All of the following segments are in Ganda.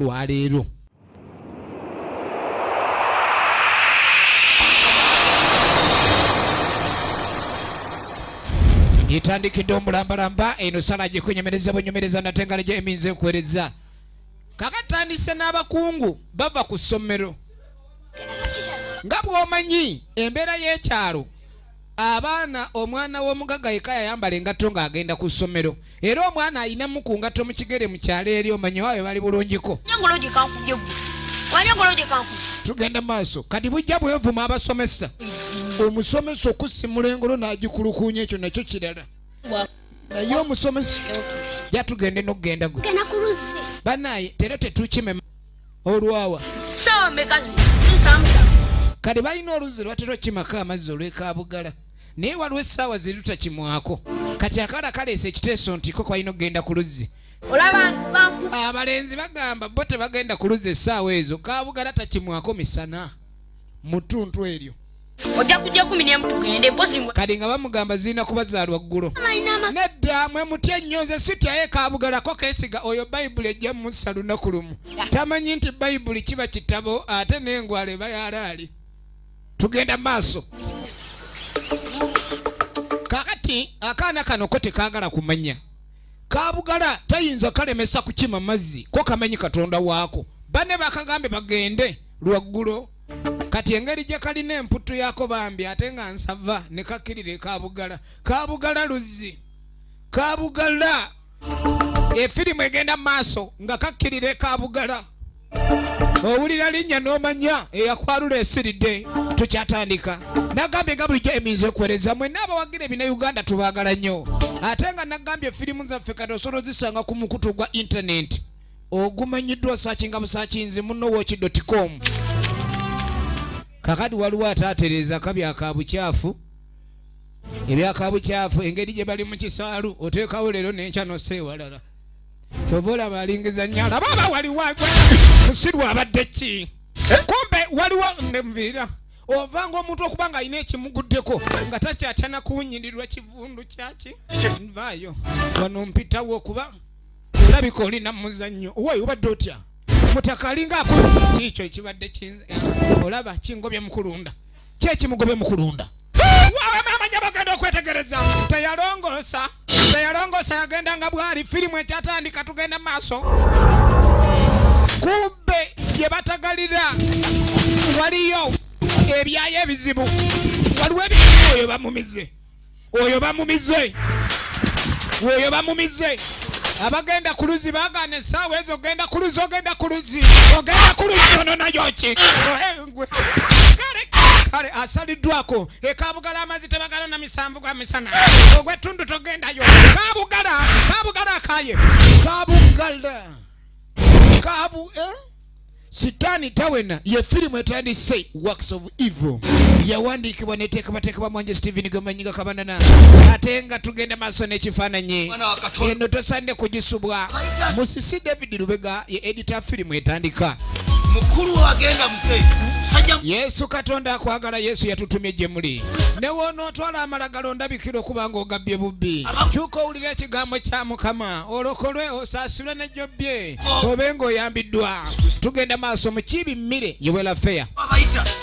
lwaleero. Yitandikidde omulambalamba eno sala gyekunyemereza bunyemereza natenga leje eminze nkwereza. Kakatandise n'abakungu bava ku ssomero. Nga bw'omanyi embeera y'ekyalo abaana omwana w'omugaga yeka yayambala engatto ng'agenda ku ssomero era omwana ayinamu ku ngatto mu kigere mu kyalo eri omanyi waawe bali bulungiko. Tugenda maaso kati bujja bwevuma abasomesa omusomesa okusimula engolo n'agikulukuunya ekyo nakyo kirala naye omusomesa jatugende n'okugenda gwe banaye tera tetukime olwawa kati balina oluzzi lwatera okimako amazzi olwekabugala naye waliwo essaawa ziri tutakimwako kati akala kaleesa ekiteeso nti ko kwalina okugenda ku luzzi. Abalenzi bagamba bo tebagenda ku luzzi essaawa ezo kabugala takimwako misana mu ttuntu eryo. Kati nga bamugamba zirina kubazaalwa ggulo. Nedda mwe mutya nnyo nze sityayo kabugalako keesiga oyo bayibuli ejja musa lunaku lumu. Tamanyi nti bayibuli kiba kitabo ate n'engwala eba yalaali. Tugenda maaso. Kakati akaana kano ko tekaagala kumanya. Kabugala tayinza kalemesa kukima mazzi ko kamanyi katonda waako. Bane bakagambe bagende lwaggulo. Kati engeri gye kalina emputu yako bambi ate nga nsava ne kakkirire kabugala. Kabugala luzzi. Kabugala. Efirimu egenda maaso nga kakkirire kabugala. Owulira linnya n'omanya eyakwalula esiridde tukyatandika. Nagambye nga bulijjo eminze ekwereza mwe n'abawagira ebina Uganda tubaagala nnyo. Ate nga nagambye firimu zaffe kati osobola ozisanga ku mukutu gwa internet. Ogumanyiddwa saakinga busaakinzi muno watch.com. Kakati waliwo ataatereza kabyakabukyafu ebyakabukyafu engeri gye bali mu kisaalu oteekawo leero n'enkya n'osseewalala kyova olaba alingiza nnyala baba waliwo musirwa abadde ki kumbe waliwo ndemuviira ovanga omuntu okuba nga alina ekimuguddeko nga takyatana kuwunyirirwa kivundu kyaki nvaayo wano mpitawo okuba olabika olina muzannyo owayi obadde otya mutaka alinga akulu kiikyo ekibadde olaba kingobye mukulunda kyekimugobye mukulunda wawe maama gyabagenda okwetegereza teyalongoosa yagenda nga bwali firimu ekyatandika tugenda maaso kumbe gye batagalira waliyo ebyayo ebizibu waliwo ebizibu oyo bamumize abagenda ku luzzi baagana essaawa ezo ogenda ku luzzi ono nayo ki kale asaliddwako ekabugala amazzi tebagala na misanvu gwa misana ogwettundu togendayo kabugala akaye Sitani Tawena ye firimu etandise Works of Evil yawandiikibwa neteekebwateekebwa mwanje Steven Gomanyiga Kabanana ate nga tugenda maaso n'ekifaananyi eno tosaanye kugisubwa Musisi David Lubega ye editor firimu etandika mukulu agenda muse sajja Yesu Katonda akwagala Yesu yatutumye gye muli ne wonootwala amalagalo ndabikira okubanga ogabbye bubbi kyuka owulira ekigambo kya Mukama olokolwe osaasulwe n'ejjobbye obenga oyambiddwa tugenda maaso mukiibi mmire yewela feya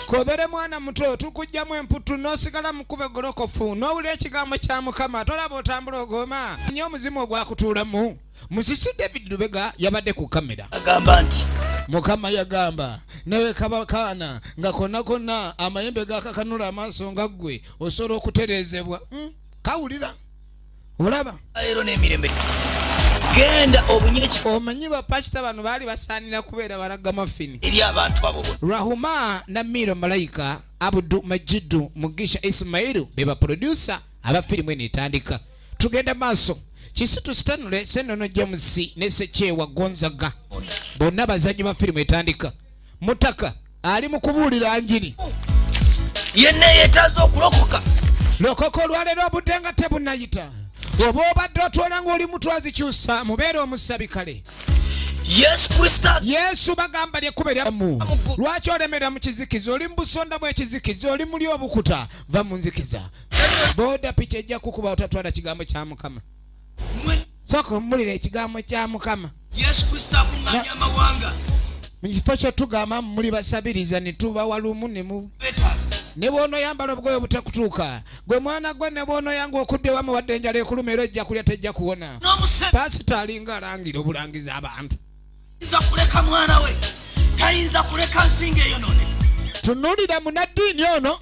kobere mwana muto tukujjamu emputu n'osigala mukube golokofu n'owulira ekigambo kya Mukama tolaba otambula ogoma nnyo omuzimu ogwakutuulamu Musisi David Lubega yabadde ku kamera agamba nti Mukama yagamba newe kabakaana nga konna amayembe gakakanula amaaso nga ggwe osobola okutereezebwa kawulira olaba leero n'emirembe genda obunyire omanyi bapasita bano baali basaanira kubeera balaga mafini eri abantu abo Rahuma na Miro Malayika Abdu Majidu Mugisha Ismailu be baproducer aba firimu eno etandika tugenda maaso Kisitu Stanley Senono James ne Sekyewa Gonzaga bonna bazanyi ba firimu etandika Mutaka ali mu kubuulira njiri yenne yetaza okulokoka lokoko lwaleero obudde nga tebunayita oba obadde otwala ng'oli mutwazi kyusa mubeere omusabikale Yesu bagamba lyekkuba lyamu lwaki olemera mu kizikiza oli mu busonda bw'ekizikiza oli muli obukuta va mu nzikiza booda piki ejja kukuba otatwala kigambo kya Mukama soko mbulira ekigambo kya Mukama Yesu Kristo akunganya amawanga Mkifo tugamba muli basabiriza ne tuba walumu ne bono yambala obugoye obutakutuuka gwe mwana gwe ne bono yangu okudde wamu wadde enjala ekulumira ejja kulya tejja kuwona pasita alinga alangira obulangiza abantu Tayinza kuleka mwana we tayinza kuleka nsinga eyo none tunulira munaddiini ono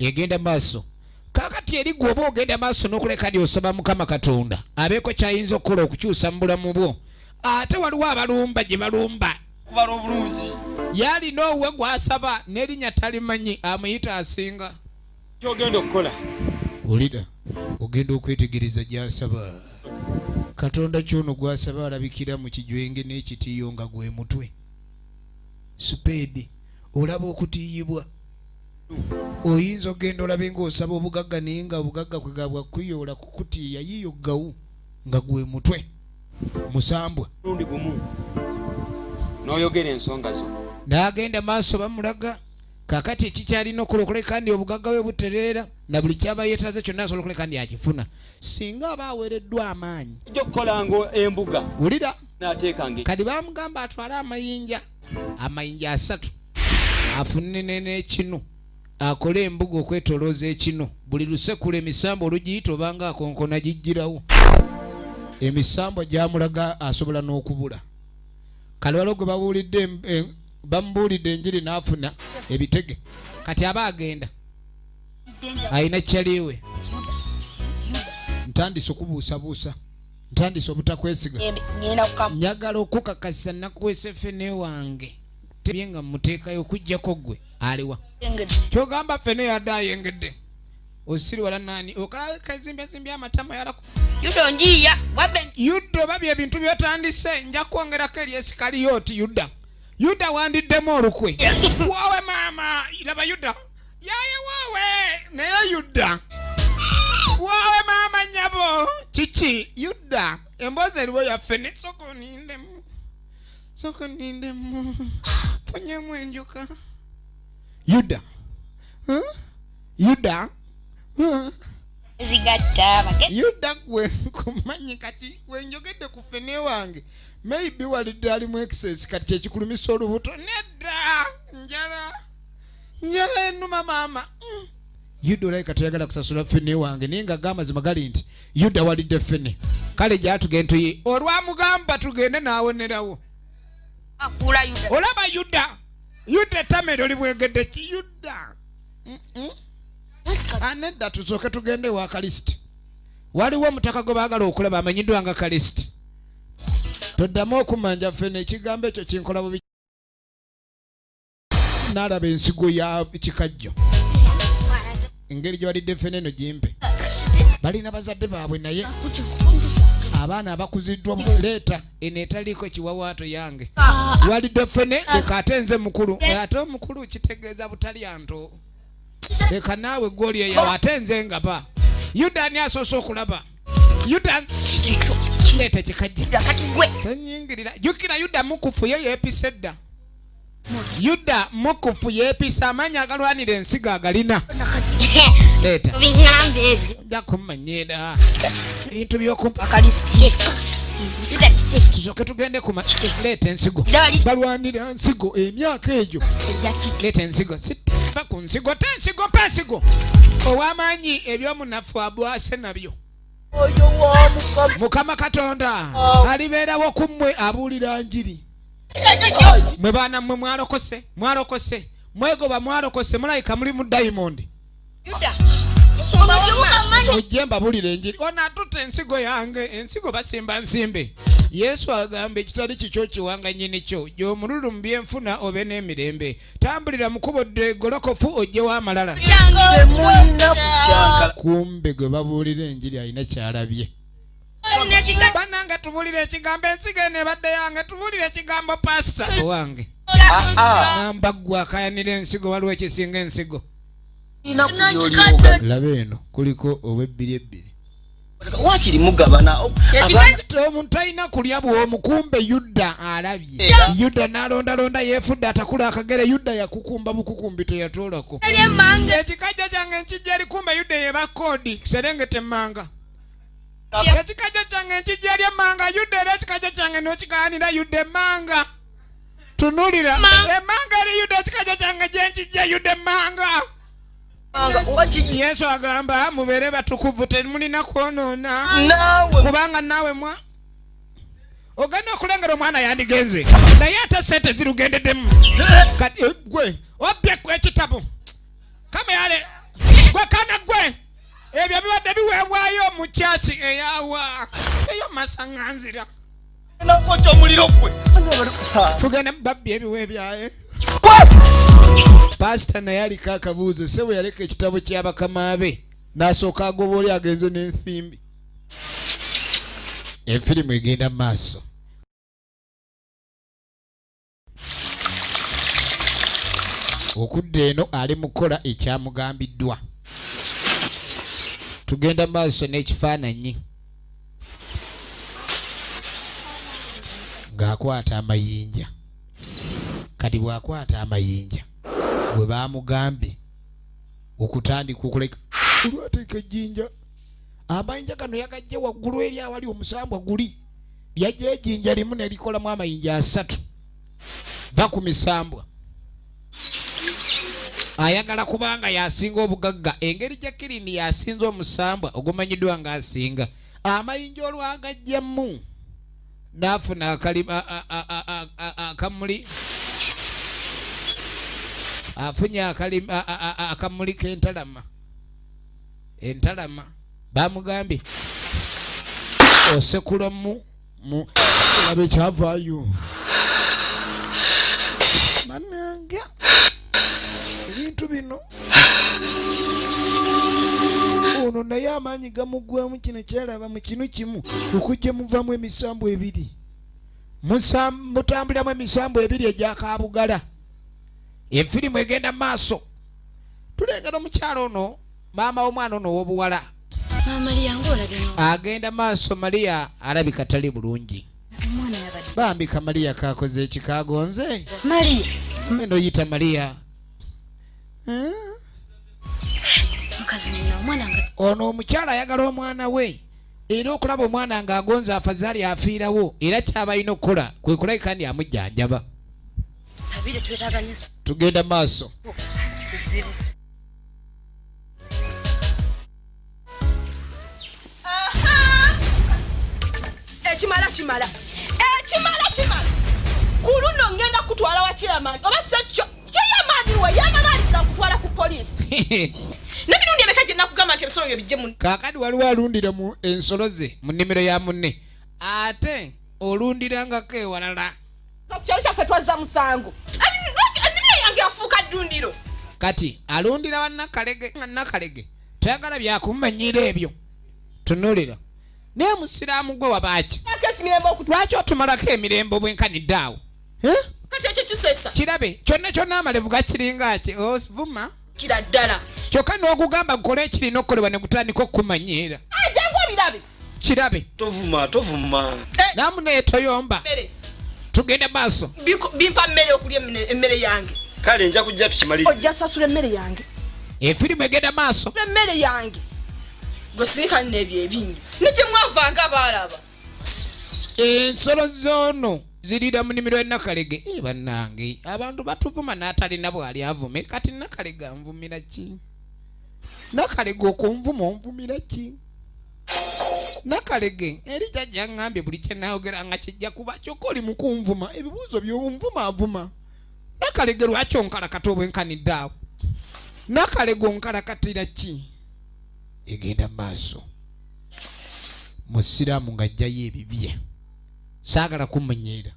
yegenda maaso kakati eri gwe oba ogenda maaso n'okuleka ndi osaba Mukama Katonda abeeko kyayinza okukola okukyusa mu bulamu bwo ate waliwo abalumba gye balumba kubala obulungi yalina owe gwasaba n'erinnya talimanyi amuyita asinga kyogenda okukola olida ogenda okwetegereza gy'asaba Katonda kyono gwasaba alabikira mu kijwenge n'ekitiiyo nga gwe mutwe supeedi olaba okutiiyibwa oyinza ogenda olabe ng'osaba obugagga naye nga obugagga kwegabwa kuyoola kukutiiya yiyo gawu nga gwe mutwe musambwa lundi gumu n'oyogera ensonga zo n'agenda maaso bamulaga kakati ekikyalina okulokola kandi obugagga bwe butereera na buli kyaba yeetaze kyonna asobola okulokola kandi akifuna singa aba aweereddwa amaanyi ojja okukolanga embuga wulira n'ateekange kati bamugamba atwale amayinja 3 afune n'ekinu akole embuga okwetolooza ekinu buli lusekula emisambo olugiyita obanga akonkona gijjirawo emisambo gyamulaga asobola n'okubula kalwalo gwe bamubuulidde enjiri n'afuna ebitege kati aba agenda ayina kyaliwe ntandise okubuusabuusa ntandise obutakwesiga njagala okukakasa nakuwese fene wange tebye nga muteekayo okuggyako gwe aliwa kyogamba fene yadde ayengedde osiri wala nani okala kazimbyazimbya amatama yalaku Yuda babi ebintu byotandise nja kwongerako eri Esikaliyoti Yuda wandiddemu olukwe wowe maama laba Yuda yaye wowe naye Yuda wowe maama nyabo kiki Yuda emboozi eriwo yaffe ne soko nindemu ponyemu enjoka Yuda Yuda gwe kumanyi kati wenjogedde ku ffene wange maybe walidde alimu excess kati kyekikulumisa olubuto nedda njala ennuma maama Yuda olabika toyagala kusasula ffene wange naye nga gamazima gali nti Yuda walidde ffene kale gyatugenda tuye olwamugamba tugende naawonerawo olaba Yuda etamero libwegedde ki Yuda anedda tusooke tugende wa Kalisiti waliwo omutaka gwe baagala okulaba amanyiddwa nga Kalisiti toddamu okumanja ffene ekigambo ekyo kinkola bubi n'alaba ensigo ya kikajjo engeri gye balidde ffene eno gimpe balina bazadde baabwe naye abaana abakuziddwa leeta eno etaliiko kiwawaato yange walidde ffene leka ate nze mukulu ate omukulu kitegeeza butalya nto leka naawe goli eyawo ate nze ngaba Yuda ani asoose okulaba Yuda leeta kikajja tonyingirira jukira Yuda mukufu ye yeepisa edda Yuda mukufu yeepisa amaanyi agalwanira ensigo agalina leeta ojja kummanyiira ebintu by'okumpa tusooke tugende ku leeta ensigo balwanira nsigo emyaka egyo leeta ensigo siba ku nsigo te ensigo mpa ensigo ow'amaanyi ebyomunafu abwase nabyo Mukama Katonda alibeerawo ku mmwe abuulira njiri mwe baana mmwe mwalokose mwegoba mwalokose mulayika muli mu Diamond ojjemba bulira enjiri onatuta ensigo yange ensigo basimba nsimbe Yesu agamba ekitali kikyo kiwanga nyini kyo gy'omululu mu byenfuna obe n'emirembe tambulira mukubo ddegolokofu ojjewo amalala kumbe gwe babuulira enjiri alina kyalabye banange tubuulira ekigambo ensigo eno ebadde yange tubuulira ekigambo pasita owange namba ggwe akayanira ensigo waliwo ekisinga ensigo laba eno kuliko obwebbiri ebbiri wakiri mugabana omuntu alina kulya bw'omukumbe Yuda alabye Yuda n'alondalonda yeefudde atakula akagere Yuda yakukumba bukukumbi teyatoolako ekikajjo kyange nkijja erikumba Yuda yeba koodi Serengete Manga ekikajjo kyange nkijja eri Manga Yuda era ekikajjo kyange n'okigaanira Yuda Manga tunulira emanga eri yuda kikaja kyange gyenjijja yuda emanga Yesu agamba mubeere batukuvu temulina kwonoona kubanga naawe ogenda okulengera omwana yandigenze naye ate sente zirugendeddemu kati gwe obbyeku ekitabo kameyale gwe kana gwe ebyo bibadde biweebwayo mu kyaki eyawa eyo masaŋŋanzira tugenda mubabbi ebiwe byaye pasita naye aliko akabuuzo se bwe yaleka ekitabo ky'abakama be n'asooka agoba oli agenze n'ensimbi efirimu egenda mu maaso okudda eno ali mukola ekyamugambiddwa tugenda mu maaso n'ekifaananyi ng'akwata amayinja kati bw'akwata amayinja bwe baamugambye okutandika okuleka olwateeka ejjinja amayinja gano yagajja waggulu eri awali omusambwa guli lyajja ejjinja limu ne likolamu amayinja 3 va ku misambwa ayagala kubanga yasinga obugagga engeri Jacqueline yasinza omusambwa ogumanyiddwa ng'asinga amayinja olwagajjamu n'afuna akamuli afunye akamuli k'entalama entalama bamugambye osekula mu abe kyavaayo mananga ebintu bino ono naye amaanyi gamugwamu kino kyalaba mu kinu kimu okujja muvamu emisambu ebiri mutambuliramu emisambu ebiri egyakabugala efirimu egenda maaso tulengera omukyalo ono maama w'omwana ono ow'obuwala agenda maaso Maria alabika tali bulungi bambika Maria kakoze ekikagonze eno yita Maria ono omukyala ayagala omwana we era okulaba omwana ng'agonze afazaali afiirawo era kyaba alina okukola kwe kulabika kandi amujjanjaba tugenda maaso ekimala kuluno ngenda kutwala wa chairman oba sekyo chairman we yamalaliza kutwala ku police nebirundi ebekaje nakugamba nti ebisolo bijje mu kakadi waliwo alundira mu ensolo ze mu nnimiro ya munne ate olundirangako ewalala kyalo kyaffe twazza musango ennimiro yange afuuka ddundiro kati alundira wa Nakalege tayagala byakumanyira ebyo tunulira naye musiraamu gwe wabaaki lwaki otumalako emirembe obwenkanidde awo kati ekyo kisesa kirabe kyonna amalevu gakiringa ki ovuma kira ddala kyokka n'okugamba gukole ekirina okukolebwa ne gutandika okumanyiira jangu obirabe kirabe tovuma namu naye toyomba tugenda maaso bimpa mmere okulya emmere yange kale nja kujja tukimalize ojja sasula emmere yange efirimu egenda maaso emmere yange gosiika nebyo ebingi nije mwavanga balaba ensolo zoono zirira mu nnimiro ya Nakalege bannange abantu batuvuma n'atalina bwali avume kati Nakalege anvumira ki Nakalege okunvuma onvumira ki Nakalege eri jjajja ngambye buli kye naayogera nga kijja kuba kyokka oli mu kunvuma ebibuuzo by'onvuma avuma Nakalege lwaki onkalakata obwenkanidde awo Nakalege onkalakatira ki egenda maaso musiraamu ng'ajjayo ebibye saagala kumunyeera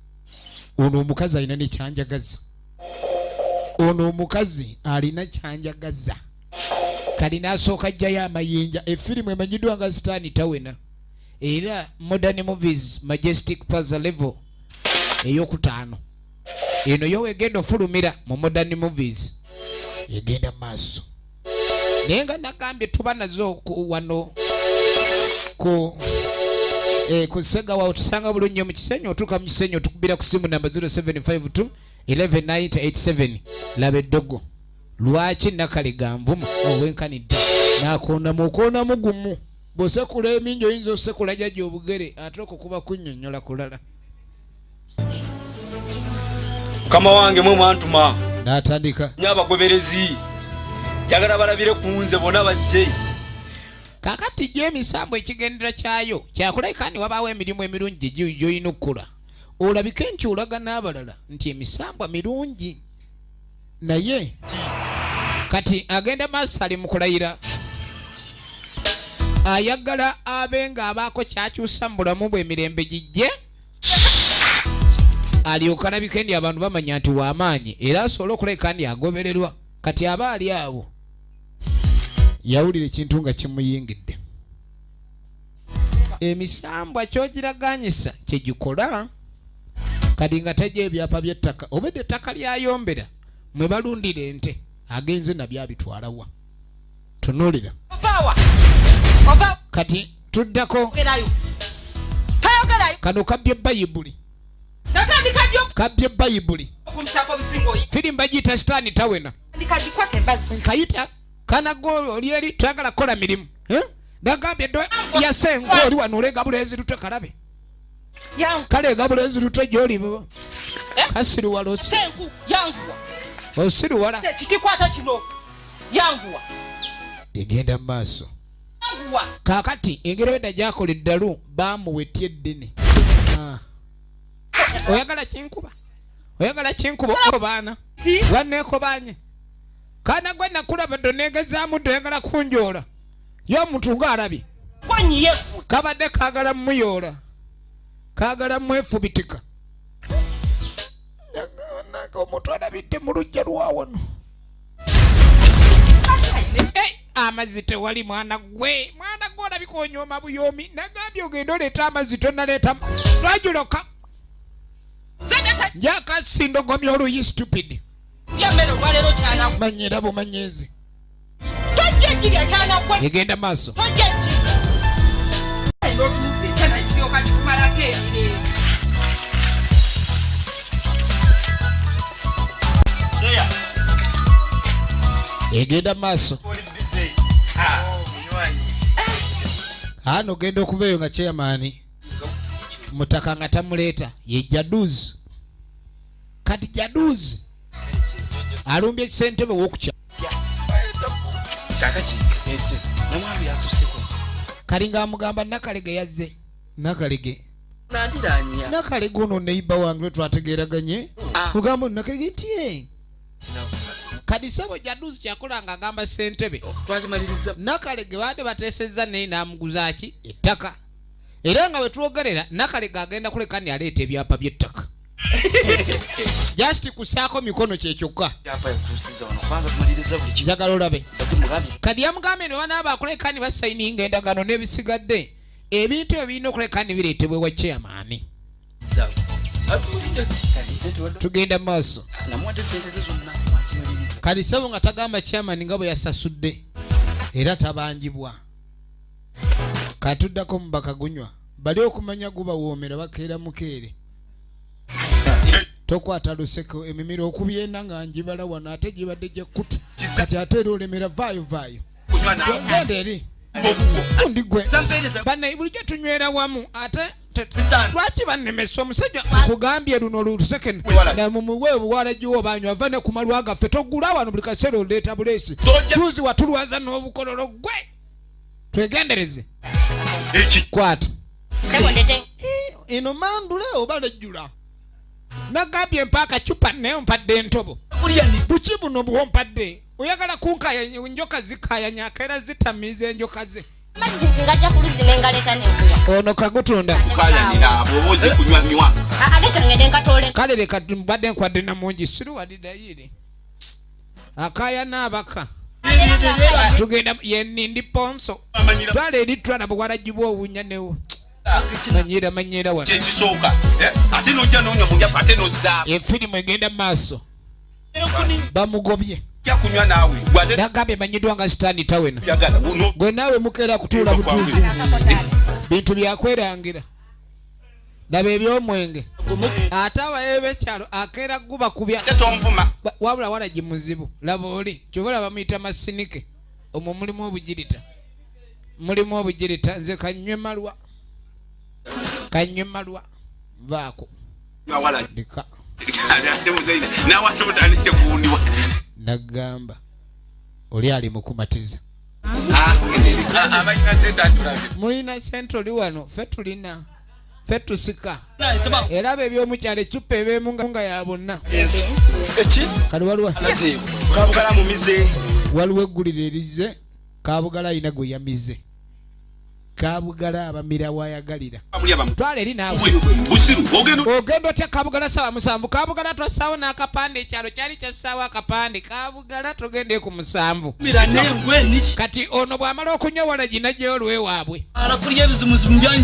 ono omukazi alina nekyanjagaza ono omukazi alina kyanjagaza kali n'asooka ajjayo amayinja efirimu emanyiddwa nga Sitaani Tawena era Modern Movies Majestic Plaza Level ey'okutaano eno yo wegenda ofulumira mu Modern Movies egenda maaso naye nga nagambye tuba nazo wano ku Segawa otusanga bulungi mu Kisenyi otuuka mu Kisenyi otukubira ku simu namba 0752 119087 laba eddogo lwaki Nakalege anvuma obwenkanidde nakoonamu gumu bw'osekula emingi oyinza osekula jjajja obugere ate okukuba kunnyonnyola kulala mukama wange mwe mwantuma n'atandika nyabagoberezi jagala balabire ku nze bonna bajje kakati gye emisambo ekigendera kyayo kyakulabika ni wabaawo emirimu emirungi gyoyina okukola olabika enkyulaga n'abalala nti emisambo mirungi naye kati agenda maaso ali mu kulayira ayagala abe ng'abaako kyakyusa mu bulamu bwe emirembe gijje alyoka alabika ndi abantu bamanya nti w'amaanyi era asobole okulabika ndi agobererwa kati aba ali awo yawulira ekintu nga kimuyingidde emisambwa kyogiraganyisa kyegikola kati nga tajja ebyapa by'ettaka obedde ettaka lyayombera mwe balundira ente agenze nabyo abitwalawa tunuulira kati tuddako kano kabbye bayibuli kabbye bayibuli firimu bagiyita sitaani tawena nkayita kanagolo oli eri twagala kukola mirimu nagambye yasenga oli wano olegabula ezirutwe kalabe kale egabula ezirutwe gyoli kasiruwala osiruwala egenda mu maaso kakati engeri wedda gyakola eddalu bamuwetya eddene oyagala kinkuba obaana banneekobanye kana gwe nakulaba donegezaamu doyagala kunjoola y'omuntu ng'alabye kabadde kaagala mmuyoola kaagala mwefubitika omuntu alabidde mu lujja lwawano amazzi tewali mwana gwe olabika onyooma buyoomi nagambye ogenda oleeta amazzi tonaleetamu lwajuloka njakasindogomya oluyi stupid manyira bumanyezi egenda maaso egenda maaso ano ogenda okuvaeyo nga chairmani mutaka nga tamuleeta ye jaduzi kati jaduzi alumbye ekisentebe w'okukya kali ng'amugamba nakalege yazze nakalege ono neiba wange lwe twategeeraganye mugamba nakalege nti kadi sebo jaduzi kyakola nga agamba sentebe nakalege baadde bateesezza naye n'amuguzaaki ettaka era nga wetwogerera nakalege agenda kuleka ni aleeta ebyapa by'ettaka just kusaako mikono kyekyokka njagala olabe kadi yamugambe ne banaaba akuleka ni basayininga endagaano n'ebisigadde ebintu ebirina okuleka ni bireetebwa ewa chairmani tugenda mu maaso kadi sabo nga tagamba chairmani nga bwe yasasudde era tabangibwa katuddako mu bakagunywa bali okumanya gubawoomera bakeera mukeere tokwata luseko emimiro okubyenda nga njibala wano ate gibadde gyekkutu kati ate era olemera vaayo genda eri ndigwe banne bulijjo tunywera wamu ate lwaki bannemesa omusajja kugambye luno luseke namumuwe buwala giwo banywa ava ne ku malwa gaffe togula wano buli kaseera oleeta buleesi tuzi watulwaza n'obukololo gwe twegendereze kwata eno mandule oba lejjula nagambye mpaaka cupa naye mpadde entobo buki buno buwompadde oyagala kunkaya njoka zikayanya era zitamiza enjoka ze ono kagutunda kale leka mbadde nkwadde namungi siruwadidayiri akaya n'abaka tugenda yenindi ponso twala eritwana bwalagibwa obunya newo manyira wano efirimu egenda mu maaso bamugobye nagambye manyiddwa nga sitaani tawena gwe naawe mukeera kutuula butuuzi bintu byakwerangira laba ebyomwenge ate abaye b'ekyalo akeera gubakubya wabula walagi muzibu laba oli kyobola bamuyita masinike omwo mulimu obugirita nze kanywe malwa vaako nagamba oli ali mukumatiza mulina sente oli wano ffe tulina ffe tusika era ebyomukyalo ecupa ebeemu nga ya bonna kali waliwo egguliro erize Kabugala ayina gwe yamize Kabugala abamira wayagalira twala eri naawe ogenda otya Kabugala sawa musanvu Kabugala twasawo n'akapande ekyalo kyali kyassaawo akapande Kabugala tugende ku musanvu kati ono bw'amala okunyowala gina gy'olwe waabwe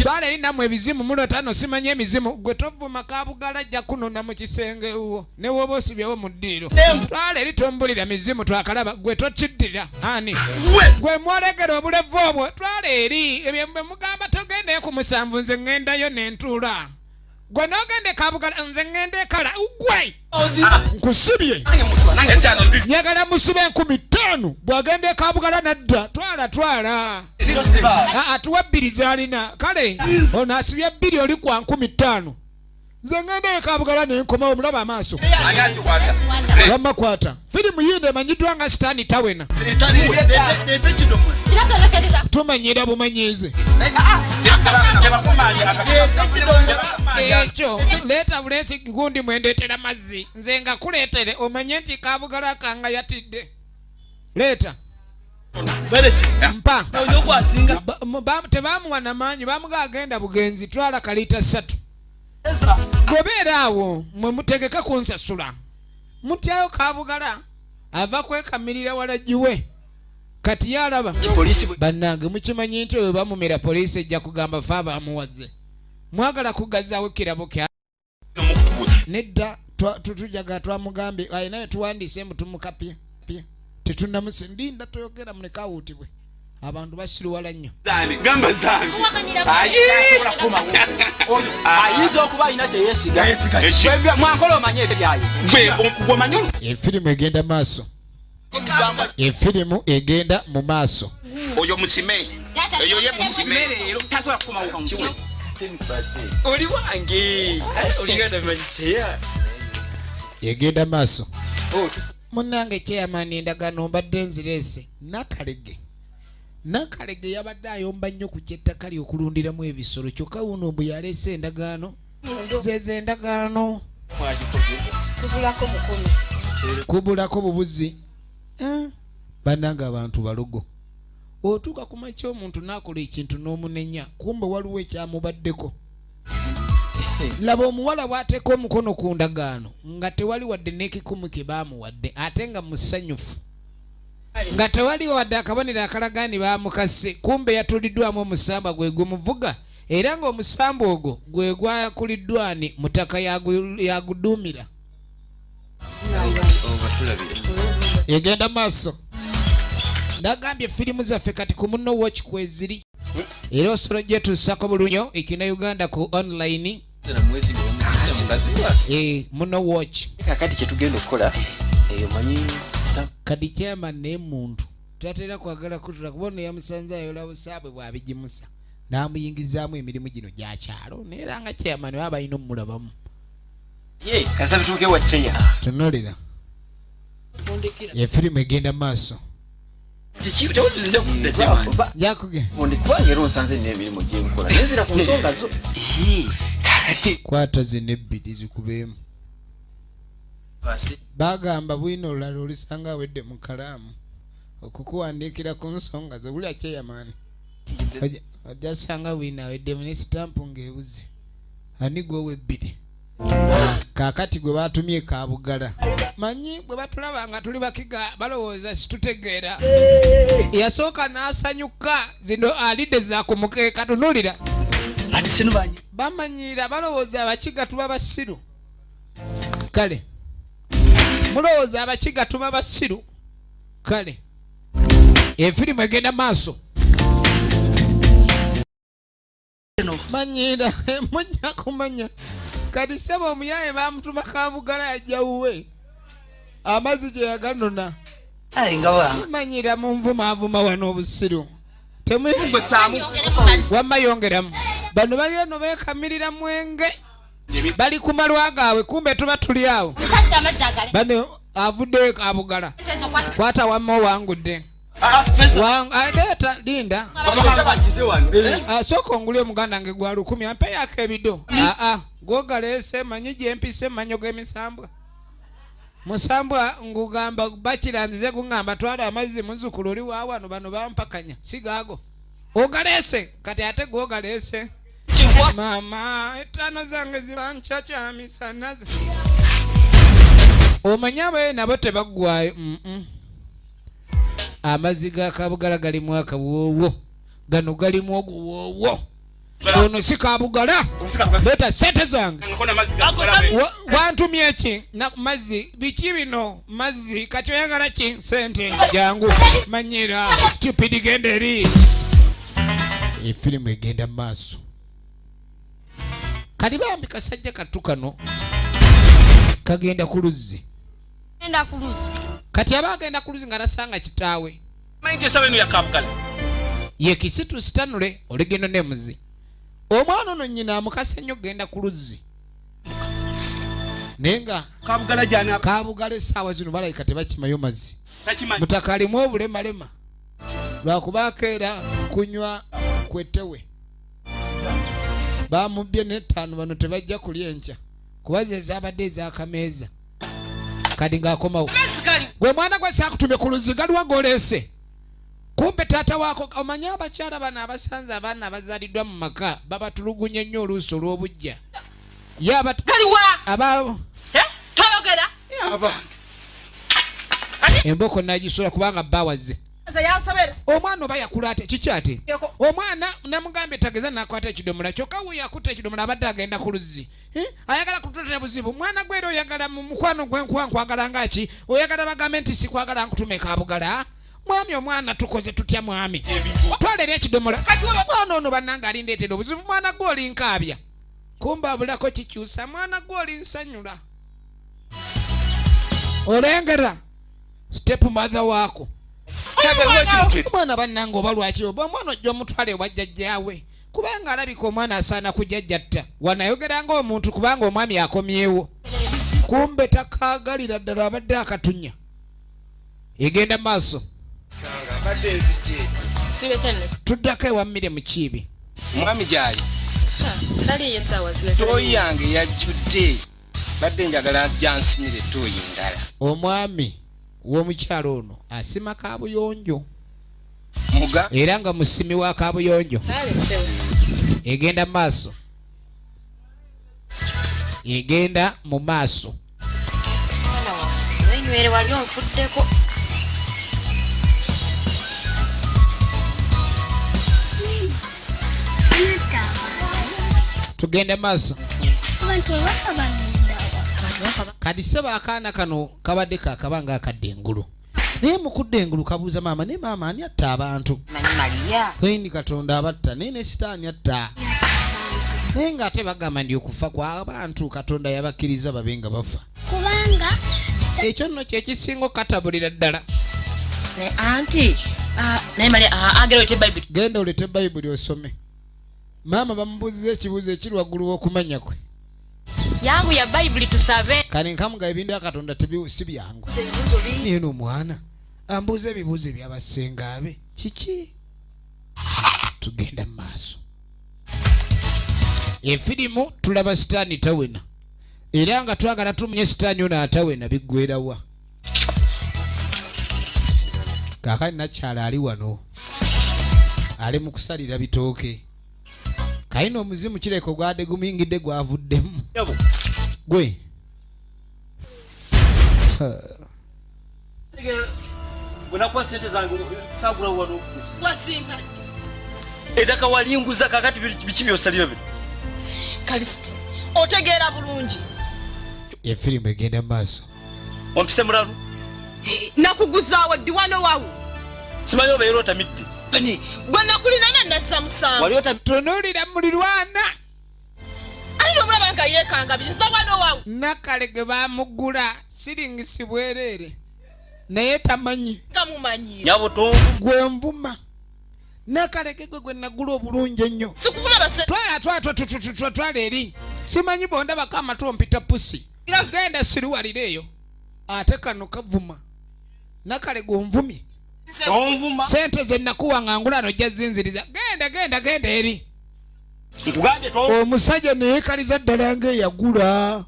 twala eri nammwe ebizimu mulotano simanye emizimu gwe tovuma Kabugala ajja kunona mu kisenge wo ne woba osibyewo mu ddiiro twala eri tombulira mizimu twakalaba gwe tokiddira ani gwe mwolegera obulevu obwo twala eri bwe mugamba togende ku musanvu nze ngendayo n'entuula gwe n'ogende Kabugala nze ngende kala ugwe nkusibye nyagala musibe 5000 bw'agende Kabugala nadda twala atuwa 2 zalina kale ono asibye 2 oli kwa 5000 nze ngende Kabugala n'enkoma omulaba amaaso bamakwata firimu yinde emanyiddwa nga Sitaani Tawena tumanyira bumanyize ekyo leeta bulensi gundi mwendeetera mazzi nze nga kuleetere omanye nti Kabugala kanga yatidde leeta mpa tebamuwa namaanyi bamuga agenda bugenzi twala kalita 3 bwebeera awo mwe mutegeka kunsasula mutyayo Kabugala ava kwekamirira walagiwe kati yalaba bannange mukimanyi nti oyo bamumira poliisi ejja kugamba fa bamuwaze mwagala kugazaawo kirabo kya nedda tutujaga twamugambye ayinayo tuwandiise mutumukapye tetunnamusindinda toyogera mulekawuutibwe abantu basiruwala nnyo ayinza okuba alina kyeyesiga mwankola omanye ebyo byayo efirimu egenda maaso efirimu egenda mu maaso oyo musime eyo ye musime leero tasobola kukomawo kamukiwe oli wange oligenda manyicheya egenda maaso munnange chairman endagaano mbadde nzirese Nakalege yabadde ayomba nnyo ku kyettaka lyokulundiramu ebisolo kyokka wuno bwe yaleese endagaano zeze endagaano kubulako bubuzi bannange abantu balogo otuuka ku makya omuntu n'akola ekintu n'omunenya kumbe waliwo ekyamubaddeko laba omuwala bw'ateeka omukono ku ndagaano nga tewali wadde n'ekikumu kye baamuwadde ate nga musanyufu nga tewali wadde akabonero akalagaani baamukase kumbe yatuliddwamu omusamba gwe gumuvuga era ng'omusamba ogwo gwe gwakuliddwani mutaka yaguduumira egenda maaso ndagambye firimu zaffe kati ku Muno Watch kweziri era osolo gyetuusako bulunyo ekina Uganda ku online Muno Watch kakati kyetugenda okukola eyo manyi kadi chairman ne muntu tatera kwagala kutula kubona yamusanza ayola busaabwe bwabigimusa namuyingizaamu emirimu gino gya kyalo neera nga chairman baba ino mulabamu kasabi tuke wacheya tunolera efirimu egenda maaso yakuge kwanyero nsanze n'emirimu gy'enkola nezira ku nsonga zo kwata zino 2 zikubeemu bagamba bwino olulala olisanga awedde mu kalaamu okukuwandiikira ku nsonga zo buli akyeyamaani ojja sanga bwino awedde mu nesitampu ng'ebuze ani gwewe 2 kaakati gwe batumye Kabugala manyi bwe batulaba nga tuli bakiga balowooza situtegeera yasooka n'asanyuka zino alidde zakumukeeka tunulira bamanyira balowooza abakiga tuba basiru kale mulowooza abakiga tuba basiru kale efirimu egenda maaso manyira mujja kumanya kati sebo omuyaye bamutuma Kabugala yajjawuwe amazzi gye yaganona manyira munvumaavuma wano obusiru wamma yongeramu bano bali eno beekamirira mwenge bali ku malwa gaabwe kumbe tuba tuli awo bano avudde kabugala kwata wamma wangudde leeta linda sooka ongulye omuganda nge gwa 10 ampeyako ebido gwogaleese manyi gyempise manyo g'emisambwa musambwa ngugamba bakiranzize kuŋŋamba twala amazzi muzukulu oli waawano bano bampakanya sigaago ogaleese kati ate gwogaleese mama etaano zange zibancacyamisanaze omanya abaye nabo tebaggwayo amazzi ga kabugala galimu akawoowo gano galimu oguwoowo ono si kabugala leeta sente zange wantumye eki mazzi biki bino mazzi kati oyagala ki sente jangu manyira stupid genda eri efirimu egenda mu maaso kali bambi kasajja kattu kano kagenda ku luzzi kati aba agenda ku luzzi nga nasanga kitaawe ye kisitu sitanule oligendo nemuzi omwana ono nnyina amukase nnyo genda ku luzzi naye nga kabugala essaawa zino balayika tebakimayo mazzi mutaka alimu obulemalema lwakuba akeera kunywa kwettewe bamubbye n'ettaano bano tebajja kulya enkya kuba ze zaabadde ez'akameeza kadi ng'akomawo gwe mwana gwe saakutume ku luzzi galuwa g'oleese kumbe taata waako omanyi abakyala bano abasanze abaana abazaaliddwa mu maka babatulugunya nnyo oluusi olw'obujja emboko nagisula kubanga bawazze omwana oba yakula ate kiki ate omwana namugambye tageza nakwata ekidomola kyokka we yakutta ekidomola abadde agenda ku luzzi ayagala kututera buzibu mwana gwera oyagala mu mukwano gwenkwagala ngaki oyagala bagambe nti sikwagala nkutume kabugala mwami omwana tukoze tutya mwami twala eri ekidomola mwana ono bannanga alindeetera obuzibu mwana gwe olinkaabya kumbe abulako kikyusa mwana gwe olinsanyula olengera step mother waako omwana bannanga oba lwaki oba omwana ojja omutwala ewa jjajjaawe kubanga alabika omwana asaana kujjajjatta wanayogeranga omuntu kubanga omwami akomyewo kumbe takaagalira ddala abadde akatunya egenda maaso tuddako ewa mmire mu kiibi mwami gyali tooyi yange yajjudde badde njagala jansimire tooyi ndala omwami w'omukyalo ono asima kabuyonjo era nga musimi wa kabuyonjo egenda mu maaso egenda mu maaso tugende maaso kati seba akaana kano kabadde kakabanga akadde engulu naye mukudde engulu kabuuza maama ne maama ani atta abantu kwendi katonda abatta naye ne sitaani atta naye ng'ate bagamba ndi okufa kw'abantu katonda yabakkiriza babe nga bafa kubanga ekyo nno kyekisinga okatabulira ddala anti genda olete bayibuli osome maama bamubuuziza ekibuuzo ekiri waggulu w'okumanya kwe yangu ya bayibuli tusabe kale nkamuga ebintu akatonda si byangu naye n'omwana ambuuza ebibuuzo ebyabasenga abe kiki tugenda mu maaso efirimu tulaba sitaani tawena era nga twagala tumunye sitaani ono atawena biggwerawa kaakali nakyala ali wano ali mu kusalira bitooke kayina omuzimu kireko gwadde gumingidde gwavuddemu gwe edaka walinguza kakati biki byosalira bino kalisiti otegeera bulungi efirimu egenda mu maaso ompise mulalu nakuguzaawo ddi wano wawu simanyi obeera otamidde gwe nakulinana nassa musanvu tunuulira mulirwana alina omulaba nga yeekangabiriza wano wawu nakale ge baamugula siringisi bwereere naye tamanyi nga mumanyi nyabutonvu gwe nvuma nakaleke gwe nagula obulungi ennyo sikufuna base twala eri simanyi bondaba kamatu mpita pusi genda siruwalireeyo ate kano kavuma nakale gonvumye Onvuma. sente ze nakuwa ngangula no jazinziriza genda eri Nkugambye to. omusajja neekaliza ddala ng'eyagula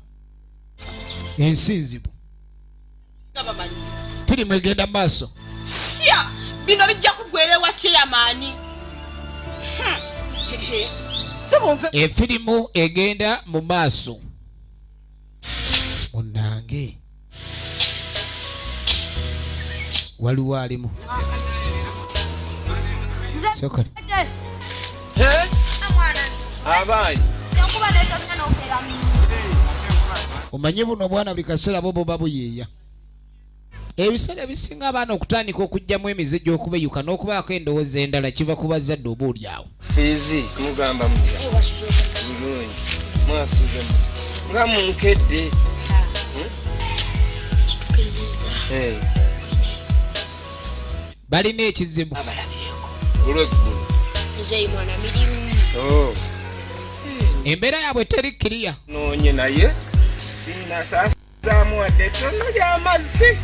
ensinzibu firimu egenda maaso sya bino bijja kugwerewa kyeyamaani efirimu egenda mu maaso munange waliwo alimu Sokole. Abayi. Omanyi buno obwana buli kaseera bo babuyeeya ebiseera ebisinga abaana okutandika okugyamu emize gy'okubeyuka n'okubaako endowooza endala kiva ku bazadde oba oli awo Fizi mugamba mutya? Bulungi. Mwasuze mutya? Nga munkedde. balina ekizibu Olw'eggulu. Oh. embeera yaabwe teri kiriya Noonye naye sinasazaamu wadde ettono ly'amazzi.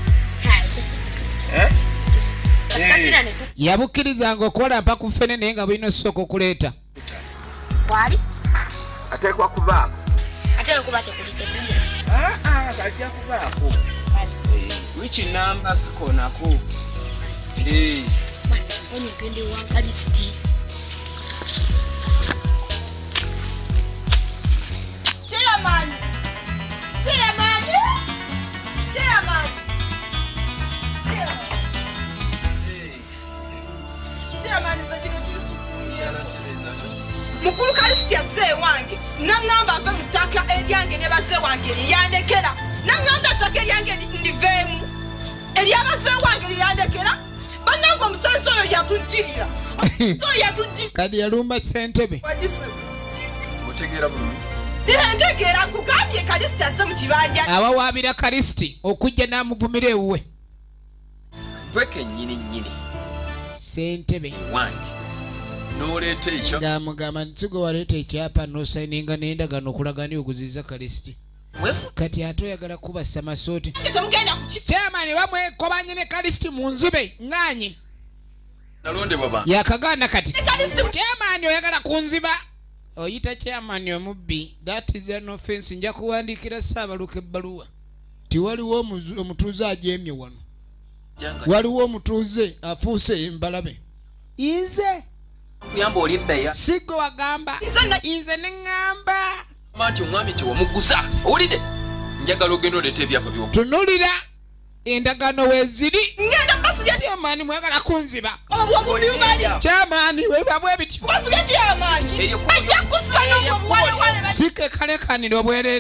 yabukkirizanga okukola mpa ku ffene naye nga bulina osooka okuleeta Ateekwa kubaako. Kajja kubaako. Wiki namba sikonako. kyeyamaani mukulu kalisiti yazze ewange naŋŋamba ave mu ttaka eryange ne bazze wange liyandekera naŋŋamba ttaka eryange ndiveemu eryabazze wange liyandekera bannange omusanzi oyo yatujjirira kadi yalumba ssentebe Otegeera bulungi. ntegeera nkugambye kalisiti azze mu kibanja abawaabira kalisiti okujja n'amuvumira ewuwe Gwe kennyini ssentebe wange n'oleeta ekyo ng'amugamba nti gwe waleeta ekyapa n'osayininga n'endagaano okulaga ni oguziza kalisiti kati ate oyagala kubassa masooti temugenda kuki chairman bamwekobanye ne kalisiti mu nzibe ŋŋaanyi nalondebwa bantu yakagaana kati kalisiti chairman oyagala kunziba oyita chairman omubbi that is an offense nja kuwandiikira Ssaabaluka ebbaluwa tiwaliwo omutuuze ajeemye wano waliwo omutuuze afuuse embalabe nze kuyamba oli ebbeya sigwe wagamba nze ne ŋŋamba nti omwami tewamugusa owulidde njagala ogenda oleeta ebyapa by'oku tunulira endagaano weeziri ngenda basubya chairman mwagala kunziba obwo bubali chairman webabwe bityo basubya kyeyamaani ajja kusiba n'obwo buwalewale sike kalekanira obwerere